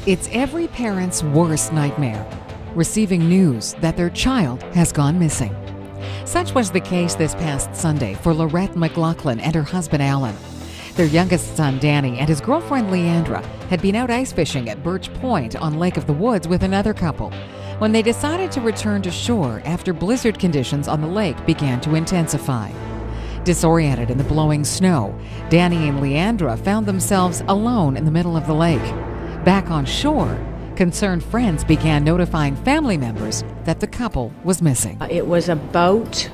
It's every parent's worst nightmare, receiving news that their child has gone missing. Such was the case this past Sunday for Lorette McLachlan and her husband Allan. Their youngest son Danny and his girlfriend Leandra had been out ice fishing at Birch Point on Lake of the Woods with another couple when they decided to return to shore after blizzard conditions on the lake began to intensify. Disoriented in the blowing snow, Danny and Leandra found themselves alone in the middle of the lake. Back on shore, concerned friends began notifying family members that the couple was missing. It was about,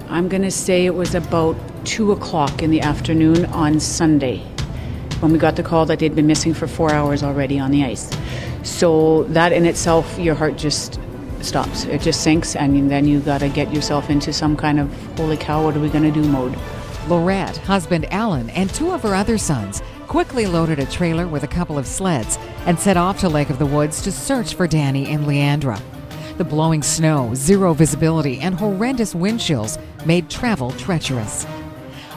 I'm going to say it was about 2 o'clock in the afternoon on Sunday when we got the call that they'd been missing for 4 hours already on the ice. So that in itself, your heart just stops. It just sinks, and then you got to get yourself into some kind of holy cow, what are we going to do mode. Lorette, husband Allan, and 2 of her other sons quickly loaded a trailer with a couple of sleds and set off to Lake of the Woods to search for Danny and Leandra. The blowing snow, zero visibility, and horrendous wind chills made travel treacherous.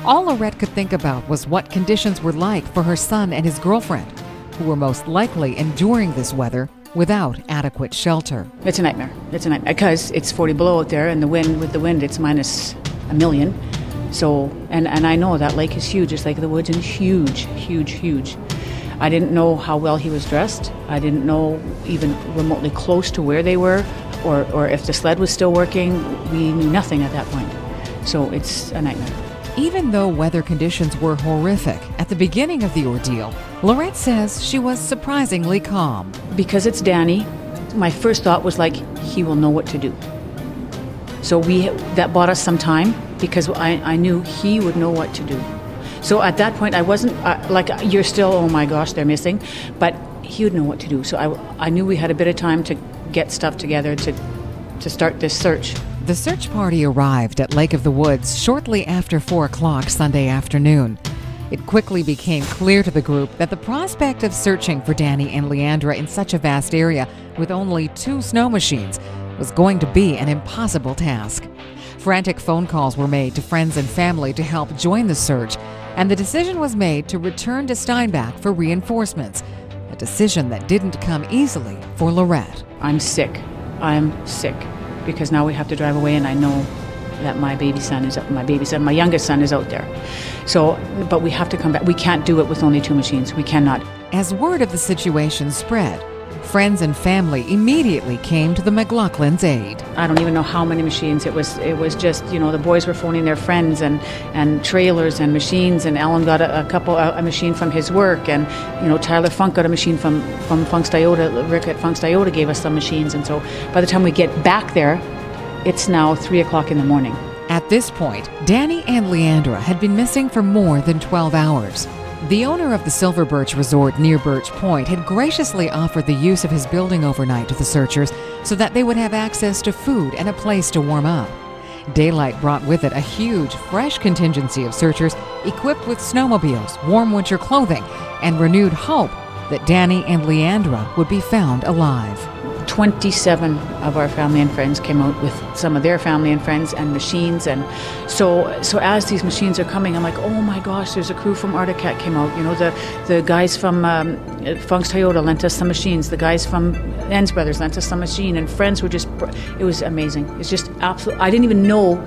All Lorette could think about was what conditions were like for her son and his girlfriend, who were most likely enduring this weather without adequate shelter. It's a nightmare. It's a nightmare because it's 40 below out there, and with the wind, it's minus a million. So, and I know that lake is huge. It's Lake of the Woods, and huge, huge, huge. I didn't know how well he was dressed. I didn't know even remotely close to where they were, or if the sled was still working. We knew nothing at that point. So it's a nightmare. Even though weather conditions were horrific at the beginning of the ordeal, Lorette says she was surprisingly calm. Because it's Danny, my first thought was like, he will know what to do. So that bought us some time because I knew he would know what to do. So at that point, I wasn't like, you're still, oh my gosh, they're missing, but he would know what to do. So I knew we had a bit of time to get stuff together to start this search. The search party arrived at Lake of the Woods shortly after 4 o'clock Sunday afternoon. It quickly became clear to the group that the prospect of searching for Danny and Leandra in such a vast area with only 2 snow machines was going to be an impossible task. Frantic phone calls were made to friends and family to help join the search, and the decision was made to return to Steinbach for reinforcements, a decision that didn't come easily for Lorette. I'm sick. Because now we have to drive away, and I know that my youngest son is out there. So, but we have to come back. We can't do it with only 2 machines. We cannot. As word of the situation spread, friends and family immediately came to the McLachlans' aid. I don't even know how many machines. It was just, the boys were phoning their friends and trailers and machines, and Allan got a machine from his work, and Tyler Funk got a machine from Funk's Toyota. Rick at Funk's Toyota gave us some machines, and so by the time we get back there, it's now 3 o'clock in the morning. At this point, Danny and Leandra had been missing for more than 12 hours. The owner of the Silver Birch Resort near Birch Point had graciously offered the use of his building overnight to the searchers so that they would have access to food and a place to warm up. Daylight brought with it a huge, fresh contingency of searchers equipped with snowmobiles, warm winter clothing, and renewed hope that Danny and Leandra would be found alive. 27 of our family and friends came out with some of their family and friends and machines, and so as these machines are coming, I'm like, oh my gosh, there's a crew from Articat came out. The guys from Funk's Toyota lent us some machines. The guys from Enns Brothers lent us some machine, and friends were just, it was amazing. It's just absolute. I didn't even know.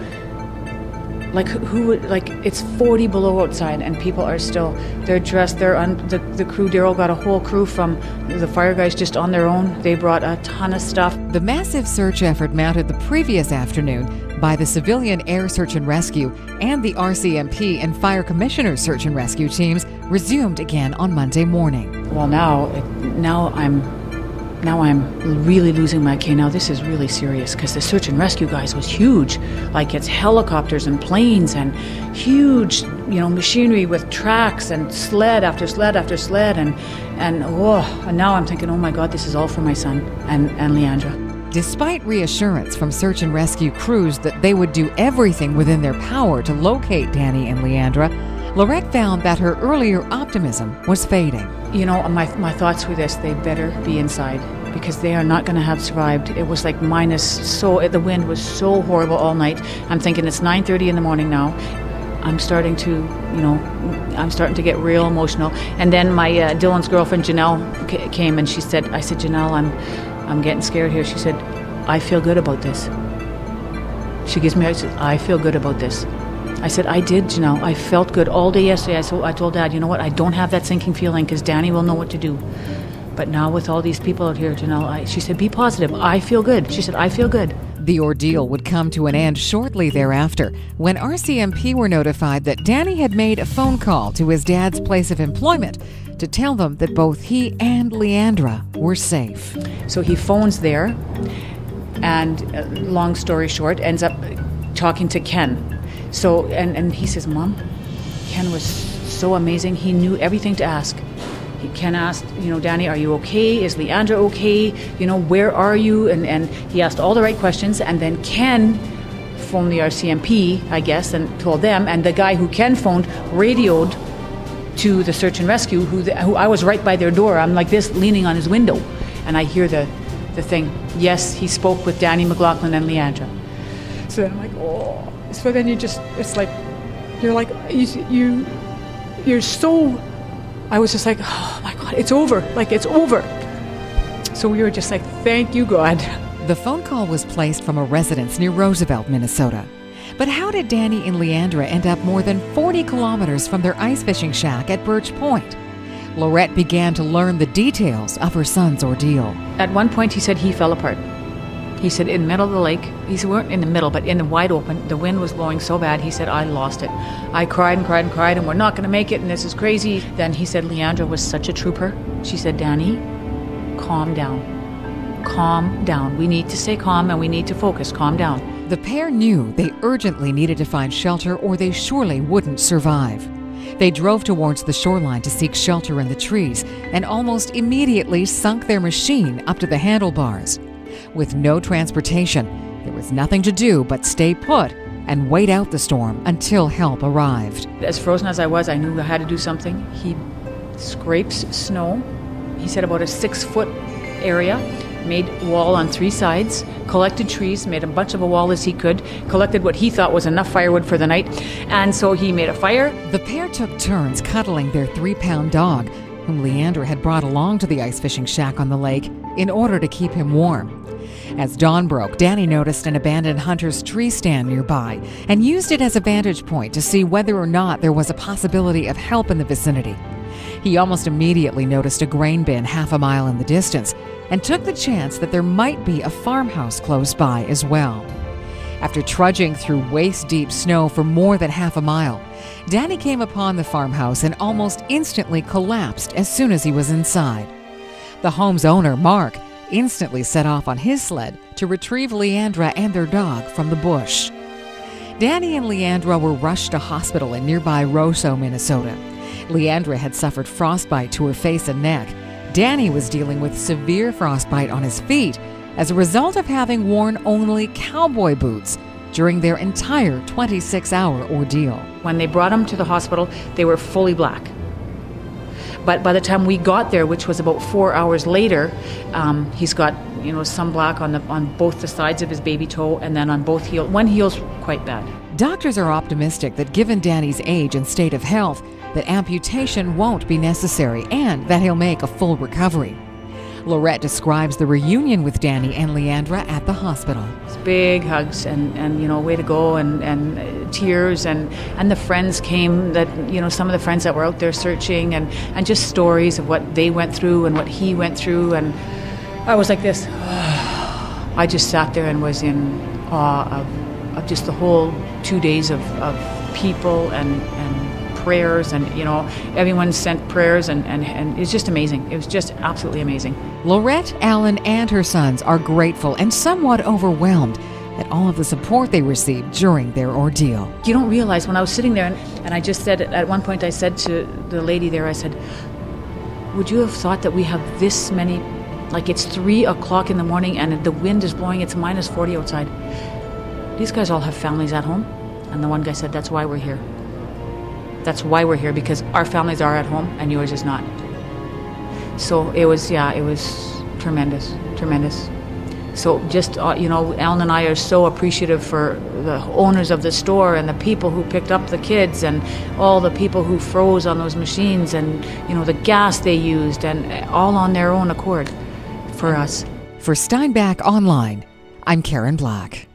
It's 40 below outside, and people are still, they're dressed, they're on the crew. Daryl got a whole crew from the fire guys just on their own. They brought a ton of stuff. The massive search effort mounted the previous afternoon by the Civilian Air Search and Rescue and the RCMP and Fire Commissioner Search and Rescue teams resumed again on Monday morning. Well, now I'm really losing my K. Now this is really serious because the search and rescue guys was huge. Like, it's helicopters and planes and huge, machinery with tracks and sled after sled after sled, and now I'm thinking, oh my God, this is all for my son and Leandra. Despite reassurance from search and rescue crews that they would do everything within their power to locate Danny and Leandra, Lorette found that her earlier optimism was fading. My thoughts were this: they better be inside, because they are not going to have survived. It was like the wind was so horrible all night. I'm thinking it's 9:30 in the morning now. I'm starting to, get real emotional. And then my Dylan's girlfriend Janelle came, and I said, Janelle, I'm getting scared here. She said, I feel good about this. She gives me, I feel good about this. I said, I did, Janelle. I felt good all day yesterday. I told Dad, you know what? I don't have that sinking feeling because Danny will know what to do. But now with all these people out here, Janelle, she said, be positive. I feel good. She said, I feel good. The ordeal would come to an end shortly thereafter when RCMP were notified that Danny had made a phone call to his dad's place of employment to tell them that both he and Leandra were safe. So he phones there and, long story short, ends up talking to Ken. So, and he says, Mom, Ken was so amazing. He knew everything to ask. Ken asked, Danny, are you okay? Is Leandra okay? Where are you? And he asked all the right questions. And then Ken phoned the RCMP, I guess, and told them. And the guy who Ken phoned radioed to the search and rescue, who I was right by their door. I'm like this, leaning on his window. And I hear the thing, yes, he spoke with Danny McLachlan and Leandra. So then I'm like, oh. So then it's like, you're so... I was just like, oh my God, it's over. Like, it's over. So we were just like, thank you, God. The phone call was placed from a residence near Roosevelt, Minnesota. But how did Danny and Leandra end up more than 40 kilometers from their ice fishing shack at Birch Point? Lorette began to learn the details of her son's ordeal. At one point, he said he fell apart. He said in the middle of the lake, he said we weren't in the middle, but in the wide open, the wind was blowing so bad, he said, I lost it. I cried and cried and cried, and we're not going to make it, and this is crazy. Then he said Leandra was such a trooper. She said, Danny, calm down. Calm down. We need to stay calm, and we need to focus. Calm down. The pair knew they urgently needed to find shelter, or they surely wouldn't survive. They drove towards the shoreline to seek shelter in the trees, and almost immediately sunk their machine up to the handlebars. With no transportation, there was nothing to do but stay put and wait out the storm until help arrived. As frozen as I was, I knew I had to do something. He scrapes snow. He said about a 6-foot area, made wall on 3 sides, collected trees, made a bunch of a wall as he could, collected what he thought was enough firewood for the night, and so he made a fire. The pair took turns cuddling their 3-pound dog, whom Leandra had brought along to the ice fishing shack on the lake in order to keep him warm. As dawn broke, Danny noticed an abandoned hunter's tree stand nearby and used it as a vantage point to see whether or not there was a possibility of help in the vicinity. He almost immediately noticed a grain bin half a mile in the distance and took the chance that there might be a farmhouse close by as well. After trudging through waist-deep snow for more than half a mile, Danny came upon the farmhouse and almost instantly collapsed as soon as he was inside. The home's owner, Mark, instantly set off on his sled to retrieve Leandra and their dog from the bush. Danny and Leandra were rushed to hospital in nearby Roseau, Minnesota. Leandra had suffered frostbite to her face and neck. Danny was dealing with severe frostbite on his feet as a result of having worn only cowboy boots during their entire 26-hour ordeal. When they brought him to the hospital, they were fully black. But by the time we got there, which was about 4 hours later, he's got some black on both the sides of his baby toe and then on both heels. One heel's quite bad. Doctors are optimistic that given Danny's age and state of health, that amputation won't be necessary and that he'll make a full recovery. Lorette describes the reunion with Danny and Leandra at the hospital. It's big hugs and way to go and tears and the friends came that, some of the friends that were out there searching and just stories of what they went through and what he went through. And I was like this. I just sat there and was in awe of just the whole 2 days of people and prayers, and everyone sent prayers, and it's just amazing. It was just absolutely amazing. Lorette, Allan, and her sons are grateful and somewhat overwhelmed at all of the support they received during their ordeal. You don't realize, when I was sitting there, and I just said, at one point I said to the lady there, I said, would you have thought that we have this many, like it's 3 o'clock in the morning and the wind is blowing, it's minus 40 outside. These guys all have families at home. And the one guy said, that's why we're here. That's why we're here, because our families are at home and yours is not. So it was tremendous. So just, Allan and I are so appreciative for the owners of the store and the people who picked up the kids and all the people who froze on those machines and, the gas they used, and all on their own accord for us. For Steinbach Online, I'm Karen Black.